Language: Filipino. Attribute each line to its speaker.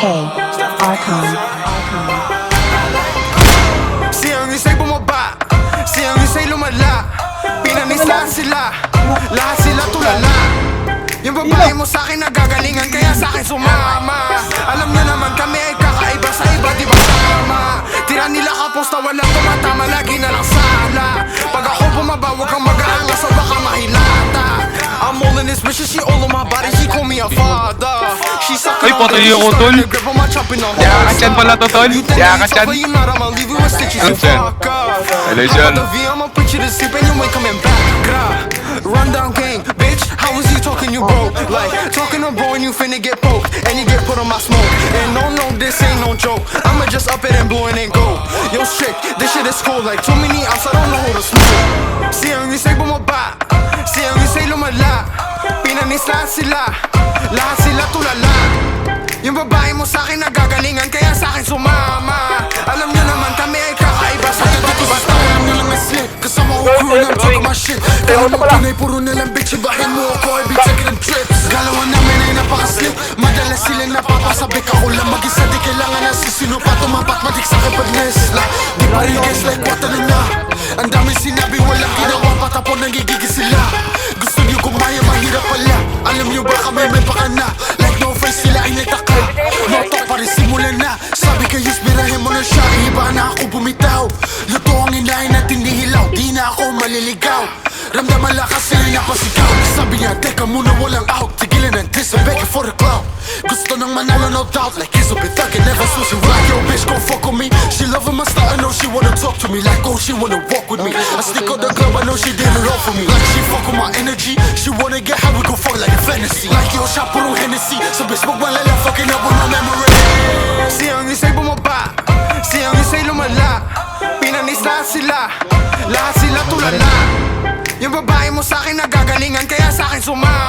Speaker 1: Archon.
Speaker 2: Siyang isa'y bumaba, siyang isa'y lumala. Pinanislahan sila, lahat sila tulala. Yung babae mo sa'kin nagagalingan, kaya sa'kin sumama. Alam niyo naman kami ay kakaiba sa iba, di ba tama? Tira nila kapos na walang tumatama, lagi na lang sala. Pag ako bumaba, huwag kang mag-aangas o baka mahilata. I'm all in this bitch, she all on my body, she call me a father. She suckin'
Speaker 3: Ay, patay ako, tol. Yakas yan pala to, tol. Yakas yan. Hello, Sean.
Speaker 2: I'ma put you to sleep and you ain't coming back. Rundown gang, bitch, how was you talking you broke? Like, talking to bro and you finna get poked. And you get put on my smoke. And no, this ain't no joke. I'ma just up it and blow it and go. Yo, shit, this shit is cold. Like, too many outs, I don't know who to smoke. Siyang isa'y bumaba, siyang isa'y lumala. Pinanislahan sila, lahat sila tulala. Yung babae mo sa'kin nagagalingan, kaya sa'kin sumama. Alam niyo naman kami ay kakaiba sa iba, di ba tama? Alam nilang may slip, kasama ko crew na talk my shit. Kaya mo tunay, puro nilang bitch, ibahin mo ako, I be taking them trips. Galawan namin ay napaka-slip, madalas sila napapasabik. Ako lang mag-isa, di kailangan na sisino pa tumapat, madik sa'kin pag-list. Di pa rin guess like what na. Ang daming sinabi, walang ginawa, patapon nagigigis sila. Gusto niyo kumaya, mahirap pala. Alam niyo ba kami may pakana? Like no face, sila ay nataka. No talk pa rin simulan na. Sabi kayo, birahin mo na siya. Iba na ako bumitaw. Luto ang inahin at hinihilaw. Di na ako maliligaw. Ramdaman lakas sila napasigaw. Sabi niya, teka muna walang out. Tigilan ang diss, I'm begging for the clout. Gusto nang manalo, no doubt. Like he's a bit thuggin', never switching right. Yo bitch, gon' fuck with me. She loving my style, I know she wanna talk to me. Like oh, she wanna walk with me. I sneak on the club, I know she did it all for me. Like she fuck with my energy. She wanna get high, we gon' fuck like a fantasy. Like yo, shot purong Hennessy. So bitch, smoke my lala, fucking up with my memory. Siyang isa'y bumaba, siyang isa'y lumala. Pinanislahan sila, lahat sila tulala. Yung babae mo sa'kin nagagalingan, kaya sa'kin sumama.